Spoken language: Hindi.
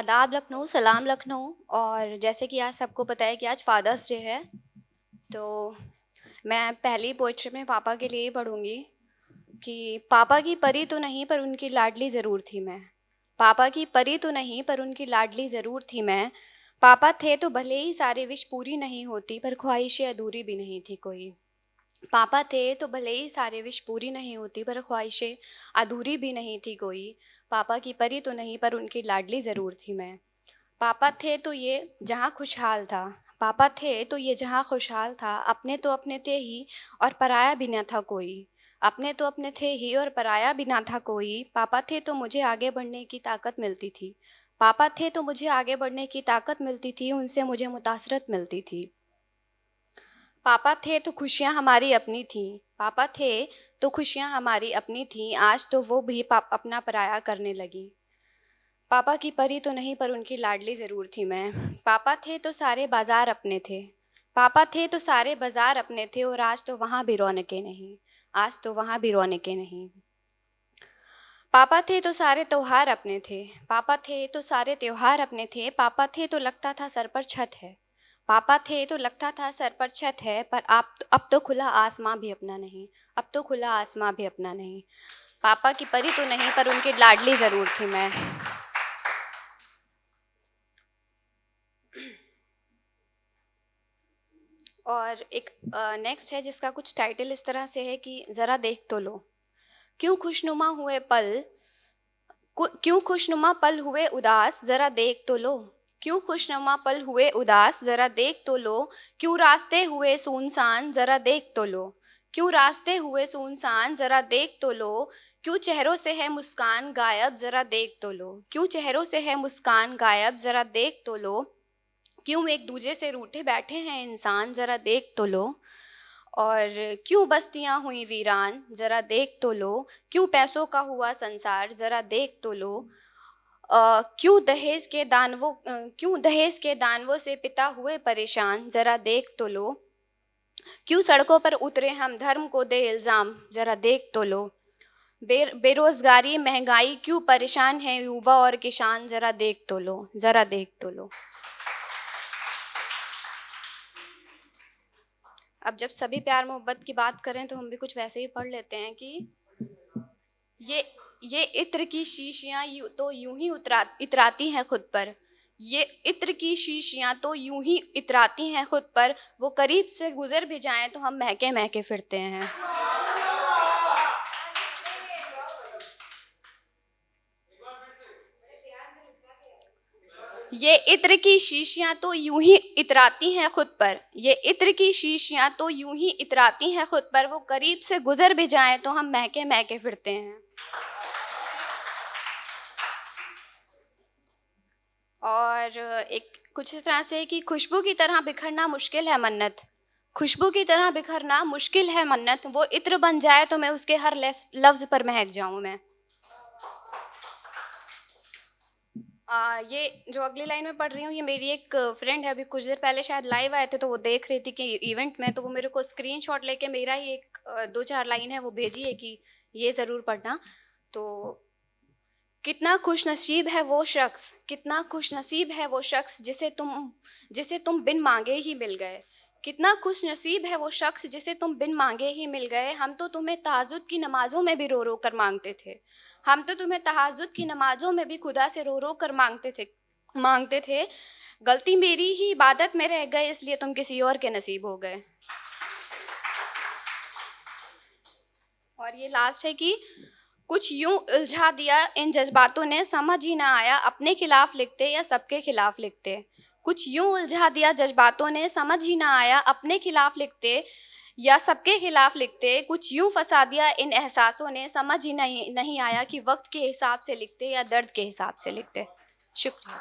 आदाब लखनऊ, सलाम लखनऊ। और जैसे कि आज सबको पता है कि आज फ़ादर्स डे है, तो मैं पहली पोएट्री में पापा के लिए ही पढ़ूँगी कि पापा की परी तो नहीं पर उनकी लाडली ज़रूर थी मैं। पापा की परी तो नहीं पर उनकी लाडली ज़रूर थी मैं। पापा थे तो भले ही सारी विश पूरी नहीं होती पर ख्वाहिशें अधूरी भी नहीं थी कोई। पापा थे तो भले ही सारे विश पूरी नहीं होती पर ख्वाहिशें अधूरी भी नहीं थी कोई। पापा की परी तो नहीं पर उनकी लाडली ज़रूर थी मैं। पापा थे तो ये जहाँ खुशहाल था। पापा थे तो ये जहाँ खुशहाल था। अपने तो अपने थे ही और पराया भी न था कोई। अपने तो अपने थे ही और पराया भी ना था कोई। पापा थे तो मुझे आगे बढ़ने की ताकत मिलती थी। पापा थे तो मुझे आगे बढ़ने की ताकत मिलती थी, उनसे मुझे मुतासरत मिलती थी। पापा थे तो खुशियाँ हमारी अपनी थीं। पापा थे तो खुशियाँ हमारी अपनी थीं। आज तो वो भी अपना पराया करने लगी। पापा की परी तो नहीं पर उनकी लाडली ज़रूर थी मैं। पापा थे तो सारे बाज़ार अपने थे। पापा थे तो सारे बाज़ार अपने थे और आज तो वहाँ भी रौनकें नहीं। आज तो वहाँ भी रौनकें नहीं। पापा थे तो सारे त्योहार अपने थे। पापा थे तो सारे त्योहार अपने थे। पापा थे तो लगता था सर पर छत है। पापा थे तो लगता था सर पर छत है, पर अब तो खुला आसमां भी अपना नहीं। अब तो खुला आसमां भी अपना नहीं। पापा की परी तो नहीं पर उनकी लाडली ज़रूर थी मैं। और एक नेक्स्ट है जिसका कुछ टाइटल इस तरह से है कि ज़रा देख तो लो। क्यों खुशनुमा हुए पल क्यों खुशनुमा पल हुए उदास, ज़रा देख तो लो। क्यों खुशनुमा पल हुए उदास, ज़रा देख तो लो। क्यों रास्ते हुए सुनसान, ज़रा देख तो लो। क्यों रास्ते हुए सुनसान, ज़रा देख तो लो। क्यों चेहरों से है मुस्कान गायब, ज़रा देख तो लो। क्यों चेहरों से है मुस्कान गायब, ज़रा देख तो लो। क्यों एक दूजे से रूठे बैठे हैं इंसान, ज़रा देख तो लो। और क्यों बस्तियां हुई वीरान, ज़रा देख तो लो। क्यों पैसों का हुआ संसार, ज़रा देख तो लो। क्यों दहेज के दानवों से पिता हुए परेशान, ज़रा देख तो लो। क्यों सड़कों पर उतरे हम धर्म को दे इल्ज़ाम, ज़रा देख तो लो। बेरोज़गारी महंगाई क्यों परेशान है युवा और किसान, ज़रा देख तो लो। ज़रा देख तो लो। अब जब सभी प्यार मोहब्बत की बात करें तो हम भी कुछ वैसे ही पढ़ लेते हैं कि ये ये इत्र की शीशियाँ तो यूं ही इतराती हैं खुद पर। ये इत्र की शीशियाँ तो यूं ही इतराती हैं खुद पर। वो करीब से गुजर भी जाएं तो हम महके महके फिरते हैं। ये इत्र की शीशियाँ तो यूं ही इतराती हैं खुद पर। ये इत्र की शीशियाँ तो यूं ही इतराती हैं खुद पर। वो करीब से गुजर भी जाएं तो हम महके महके फिरते हैं। और एक कुछ इस तरह से कि खुशबू की तरह बिखरना मुश्किल है मन्नत। खुशबू की तरह बिखरना मुश्किल है मन्नत। वो इत्र बन जाए तो मैं उसके हर लफ्ज़ पर महक जाऊं मैं। ये जो अगली लाइन में पढ़ रही हूँ, ये मेरी एक फ्रेंड है, अभी कुछ देर पहले शायद लाइव आए थे तो वो देख रही थी कि इवेंट में, तो वो मेरे को स्क्रीनशॉट लेके मेरा ही एक दो चार लाइन है वो भेजी है कि ये ज़रूर पढ़ना। तो कितना खुश नसीब है वो शख्स, कितना खुश नसीब है वो शख्स जिसे तुम बिन मांगे ही मिल गए। कितना खुश नसीब है वो शख्स जिसे तुम बिन मांगे ही मिल गए। हम तो तुम्हें तहज्जुद की नमाज़ों में भी रो रो कर मांगते थे। हम तो तुम्हें तहज्जुद की नमाज़ों में भी खुदा से रो रो कर मांगते थे। गलती मेरी ही इबादत में रह गए, इसलिए तुम किसी और के नसीब हो गए। और ये लास्ट है कि कुछ यूं उलझा दिया इन जज्बातों ने, समझ ही ना आया अपने खिलाफ लिखते या सबके खिलाफ लिखते। कुछ यूं उलझा दिया जज्बातों ने, समझ ही ना आया अपने खिलाफ लिखते या सबके खिलाफ लिखते। कुछ यूं फंसा दिया इन एहसासों ने, समझ ही नहीं आया कि वक्त के हिसाब से लिखते या दर्द के हिसाब से लिखते। शुक्रिया।